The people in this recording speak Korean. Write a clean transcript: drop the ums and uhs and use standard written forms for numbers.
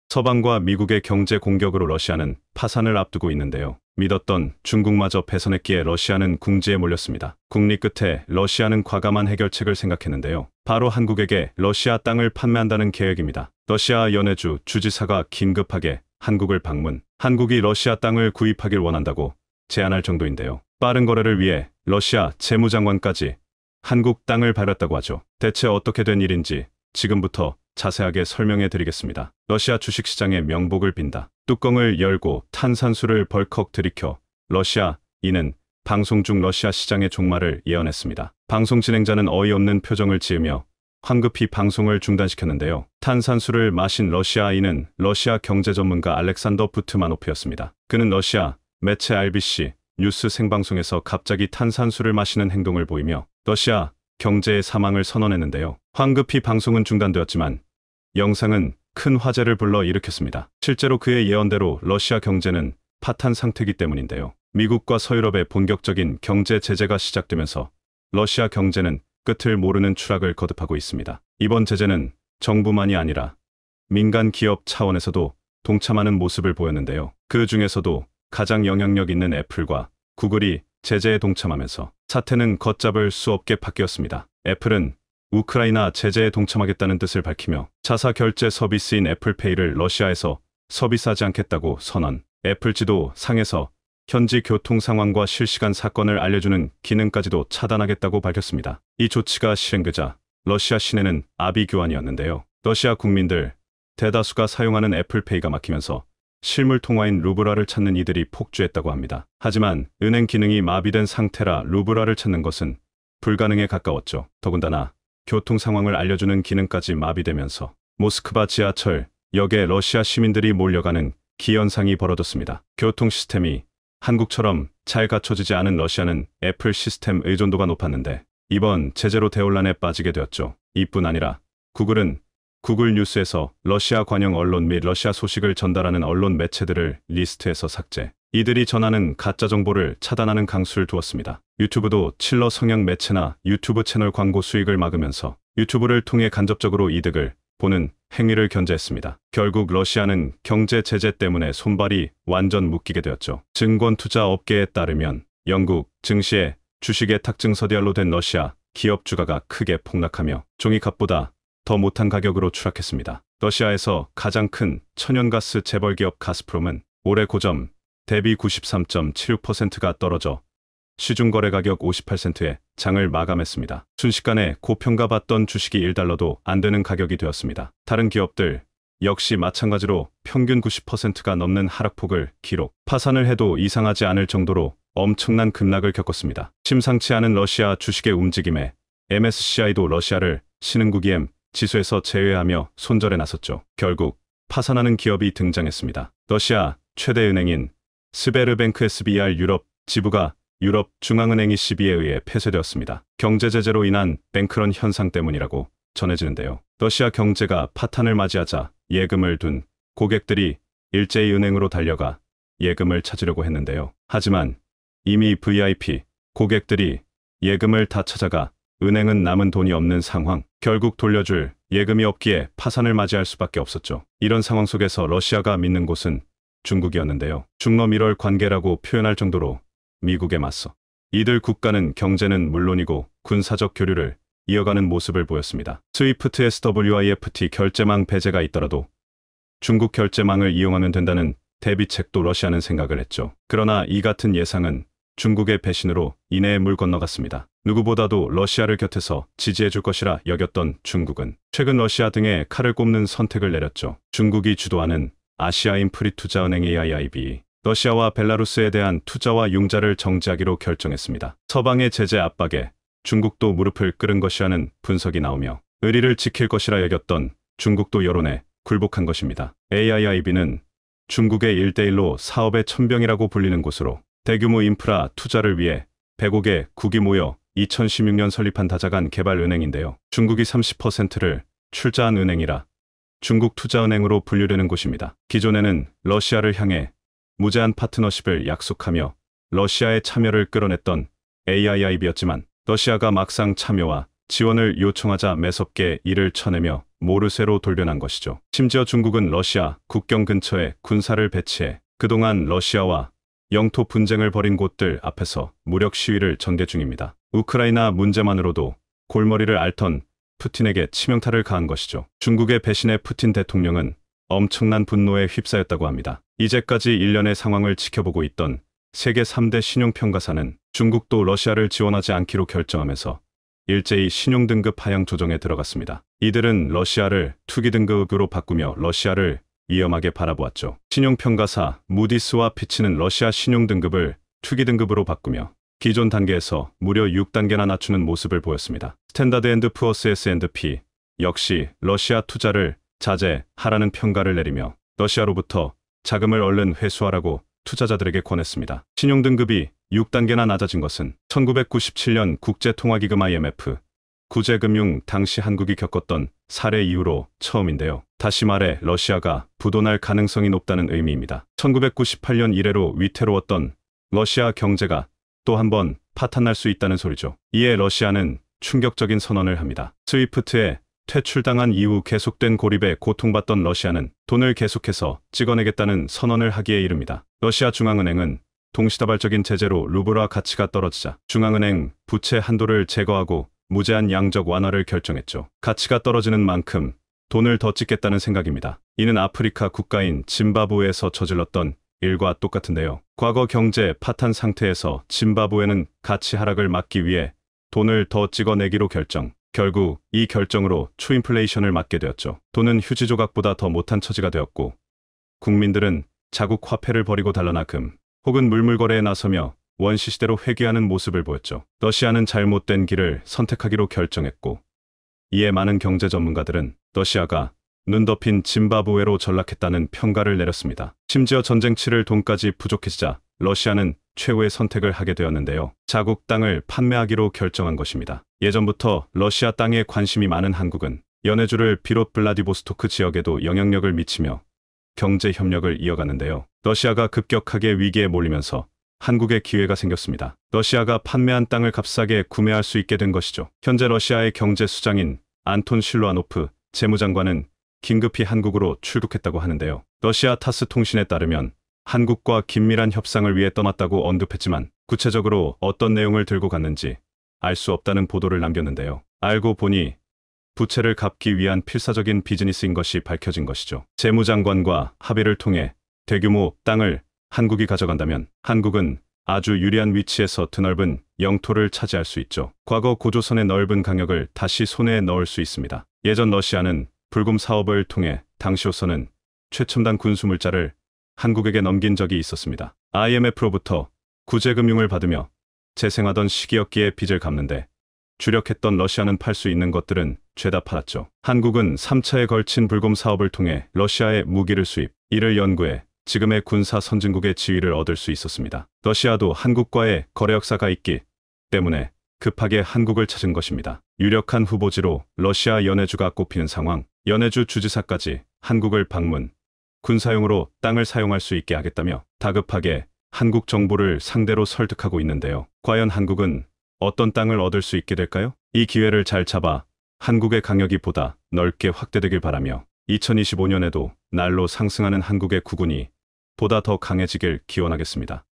서방과 미국의 경제 공격으로 러시아는 파산을 앞두고 있는데요. 믿었던 중국마저 패선했기에 러시아는 궁지에 몰렸습니다. 국리 끝에 러시아는 과감한 해결책을 생각했는데요. 바로 한국에게 러시아 땅을 판매한다는 계획입니다. 러시아 연해주 주지사가 긴급하게 한국을 방문, 한국이 러시아 땅을 구입하길 원한다고 제안할 정도인데요. 빠른 거래를 위해 러시아 재무장관까지 한국 땅을 발랐다고 하죠. 대체 어떻게 된 일인지 지금부터 자세하게 설명해 드리겠습니다. 러시아 주식시장의 명복을 빈다. 뚜껑을 열고 탄산수를 벌컥 들이켜 러시아인은 방송 중 러시아 시장의 종말을 예언했습니다. 방송 진행자는 어이없는 표정을 지으며 황급히 방송을 중단시켰는데요. 탄산수를 마신 러시아인은 러시아 경제 전문가 알렉산더 부트마노프였습니다. 그는 러시아 매체 RBC 뉴스 생방송에서 갑자기 탄산수를 마시는 행동을 보이며 러시아 경제의 사망을 선언했는데요. 황급히 방송은 중단되었지만 영상은 큰 화제를 불러 일으켰습니다. 실제로 그의 예언대로 러시아 경제는 파탄 상태이기 때문인데요. 미국과 서유럽의 본격적인 경제 제재가 시작되면서 러시아 경제는 끝을 모르는 추락을 거듭하고 있습니다. 이번 제재는 정부만이 아니라 민간 기업 차원에서도 동참하는 모습을 보였는데요. 그 중에서도 가장 영향력 있는 애플과 구글이 제재에 동참하면서 사태는 걷잡을 수 없게 바뀌었습니다. 애플은 우크라이나 제재에 동참하겠다는 뜻을 밝히며 자사 결제 서비스인 애플페이를 러시아에서 서비스하지 않겠다고 선언, 애플 지도 상에서 현지 교통 상황과 실시간 사건을 알려주는 기능까지도 차단하겠다고 밝혔습니다. 이 조치가 실행되자 러시아 시내는 아비규환이었는데요. 러시아 국민들 대다수가 사용하는 애플페이가 막히면서 실물 통화인 루블화를 찾는 이들이 폭주했다고 합니다. 하지만 은행 기능이 마비된 상태라 루블화를 찾는 것은 불가능에 가까웠죠. 더군다나 교통 상황을 알려주는 기능까지 마비되면서 모스크바 지하철 역에 러시아 시민들이 몰려가는 기현상이 벌어졌습니다. 교통 시스템이 한국처럼 잘 갖춰지지 않은 러시아는 애플 시스템 의존도가 높았는데 이번 제재로 대혼란에 빠지게 되었죠. 이뿐 아니라 구글은 구글 뉴스에서 러시아 관영 언론 및 러시아 소식을 전달하는 언론 매체들을 리스트에서 삭제, 이들이 전하는 가짜 정보를 차단하는 강수를 두었습니다. 유튜브도 칠러 성향 매체나 유튜브 채널 광고 수익을 막으면서 유튜브를 통해 간접적으로 이득을 보는 행위를 견제했습니다. 결국 러시아는 경제 제재 때문에 손발이 완전 묶이게 되었죠. 증권 투자 업계에 따르면 영국 증시의 주식의 탁증서디알로 된 러시아 기업 주가가 크게 폭락하며 종이값보다 더 못한 가격으로 추락했습니다. 러시아에서 가장 큰 천연가스 재벌기업 가스프롬은 올해 고점 대비 93.76%가 떨어져 시중거래 가격 58센트에 장을 마감했습니다. 순식간에 고평가받던 주식이 1달러도 안 되는 가격이 되었습니다. 다른 기업들 역시 마찬가지로 평균 90%가 넘는 하락폭을 기록, 파산을 해도 이상하지 않을 정도로 엄청난 급락을 겪었습니다. 심상치 않은 러시아 주식의 움직임에 MSCI도 러시아를 신흥국 EM 지수에서 제외하며 손절에 나섰죠. 결국 파산하는 기업이 등장했습니다. 러시아 최대 은행인 스베르뱅크 SBR 유럽 지부가 유럽 중앙은행 ECB에 의해 폐쇄되었습니다. 경제 제재로 인한 뱅크런 현상 때문이라고 전해지는데요. 러시아 경제가 파탄을 맞이하자 예금을 둔 고객들이 일제히 은행으로 달려가 예금을 찾으려고 했는데요. 하지만 이미 VIP 고객들이 예금을 다 찾아가 은행은 남은 돈이 없는 상황, 결국 돌려줄 예금이 없기에 파산을 맞이할 수밖에 없었죠. 이런 상황 속에서 러시아가 믿는 곳은 중국이었는데요. 중러 밀월 관계라고 표현할 정도로 미국에 맞서 이들 국가는 경제는 물론이고 군사적 교류를 이어가는 모습을 보였습니다. 스위프트 SWIFT 결제망 배제가 있더라도 중국 결제망을 이용하면 된다는 대비책도 러시아는 생각을 했죠. 그러나 이 같은 예상은 중국의 배신으로 이내에 물 건너갔습니다. 누구보다도 러시아를 곁에서 지지해 줄 것이라 여겼던 중국은 최근 러시아 등에 칼을 꼽는 선택을 내렸죠. 중국이 주도하는 아시아인 프리투자은행 AIIB, 러시아와 벨라루스에 대한 투자와 융자를 정지하기로 결정했습니다. 서방의 제재 압박에 중국도 무릎을 꿇은 것이라는 분석이 나오며 의리를 지킬 것이라 여겼던 중국도 여론에 굴복한 것입니다. AIIB는 중국의 1대1로 사업의 천병이라고 불리는 곳으로 대규모 인프라 투자를 위해 100억의 국이 모여 2016년 설립한 다자간 개발은행인데요. 중국이 30%를 출자한 은행이라 중국 투자은행으로 분류되는 곳입니다. 기존에는 러시아를 향해 무제한 파트너십을 약속하며 러시아의 참여를 끌어냈던 AIIB였지만 러시아가 막상 참여와 지원을 요청하자 매섭게 이를 쳐내며 모르쇠로 돌변한 것이죠. 심지어 중국은 러시아 국경 근처에 군사를 배치해 그동안 러시아와 영토 분쟁을 벌인 곳들 앞에서 무력 시위를 전개 중입니다. 우크라이나 문제만으로도 골머리를 앓던 푸틴에게 치명타를 가한 것이죠. 중국의 배신에 푸틴 대통령은 엄청난 분노에 휩싸였다고 합니다. 이제까지 일련의 상황을 지켜보고 있던 세계 3대 신용평가사는 중국도 러시아를 지원하지 않기로 결정하면서 일제히 신용등급 하향 조정에 들어갔습니다. 이들은 러시아를 투기등급으로 바꾸며 러시아를 위험하게 바라보았죠. 신용평가사 무디스와 피치는 러시아 신용등급을 투기등급으로 바꾸며 기존 단계에서 무려 6단계나 낮추는 모습을 보였습니다. 스탠다드 앤드 푸어스 S&P 역시 러시아 투자를 자제하라는 평가를 내리며 러시아로부터 자금을 얼른 회수하라고 투자자들에게 권했습니다. 신용등급이 6단계나 낮아진 것은 1997년 국제통화기금 IMF 구제금융 당시 한국이 겪었던 사례 이후로 처음인데요. 다시 말해 러시아가 부도날 가능성이 높다는 의미입니다. 1998년 이래로 위태로웠던 러시아 경제가 또 한 번 파탄날 수 있다는 소리죠. 이에 러시아는 충격적인 선언을 합니다. 스위프트에 퇴출당한 이후 계속된 고립에 고통받던 러시아는 돈을 계속해서 찍어내겠다는 선언을 하기에 이릅니다. 러시아 중앙은행은 동시다발적인 제재로 루블화 가치가 떨어지자 중앙은행 부채 한도를 제거하고 무제한 양적 완화를 결정했죠. 가치가 떨어지는 만큼 돈을 더 찍겠다는 생각입니다. 이는 아프리카 국가인 짐바브웨에서 저질렀던 일과 똑같은데요. 과거 경제 파탄 상태에서 짐바브웨는 가치 하락을 막기 위해 돈을 더 찍어내기로 결정. 결국 이 결정으로 초인플레이션을 맞게 되었죠. 돈은 휴지 조각보다 더 못한 처지가 되었고 국민들은 자국 화폐를 버리고 달러나 금 혹은 물물거래에 나서며 원시시대로 회귀하는 모습을 보였죠. 러시아는 잘못된 길을 선택하기로 결정했고 이에 많은 경제 전문가들은 러시아가 눈 덮인 짐바브웨로 전락했다는 평가를 내렸습니다. 심지어 전쟁 치를 돈까지 부족해지자 러시아는 최후의 선택을 하게 되었는데요. 자국 땅을 판매하기로 결정한 것입니다. 예전부터 러시아 땅에 관심이 많은 한국은 연해주를 비롯 블라디보스토크 지역에도 영향력을 미치며 경제 협력을 이어가는데요. 러시아가 급격하게 위기에 몰리면서 한국에 기회가 생겼습니다. 러시아가 판매한 땅을 값싸게 구매할 수 있게 된 것이죠. 현재 러시아의 경제 수장인 안톤 실루아노프 재무장관은 긴급히 한국으로 출국했다고 하는데요. 러시아 타스 통신에 따르면 한국과 긴밀한 협상을 위해 떠났다고 언급했지만 구체적으로 어떤 내용을 들고 갔는지 알 수 없다는 보도를 남겼는데요. 알고 보니 부채를 갚기 위한 필사적인 비즈니스인 것이 밝혀진 것이죠. 재무장관과 합의를 통해 대규모 땅을 한국이 가져간다면 한국은 아주 유리한 위치에서 드넓은 영토를 차지할 수 있죠. 과거 고조선의 넓은 강역을 다시 손에 넣을 수 있습니다. 예전 러시아는 불금 사업을 통해 당시로서는 최첨단 군수물자를 한국에게 넘긴 적이 있었습니다. IMF로부터 구제금융을 받으며 재생하던 시기였기에 빚을 갚는데 주력했던 러시아는 팔 수 있는 것들은 죄다 팔았죠. 한국은 3차에 걸친 불금 사업을 통해 러시아의 무기를 수입, 이를 연구해 지금의 군사 선진국의 지위를 얻을 수 있었습니다. 러시아도 한국과의 거래 역사가 있기 때문에 급하게 한국을 찾은 것입니다. 유력한 후보지로 러시아 연해주가 꼽히는 상황, 연해주 주지사까지 한국을 방문, 군사용으로 땅을 사용할 수 있게 하겠다며 다급하게 한국 정부를 상대로 설득하고 있는데요. 과연 한국은 어떤 땅을 얻을 수 있게 될까요? 이 기회를 잘 잡아 한국의 강역이 보다 넓게 확대되길 바라며 2025년에도 날로 상승하는 한국의 국군이 보다 더 강해지길 기원하겠습니다.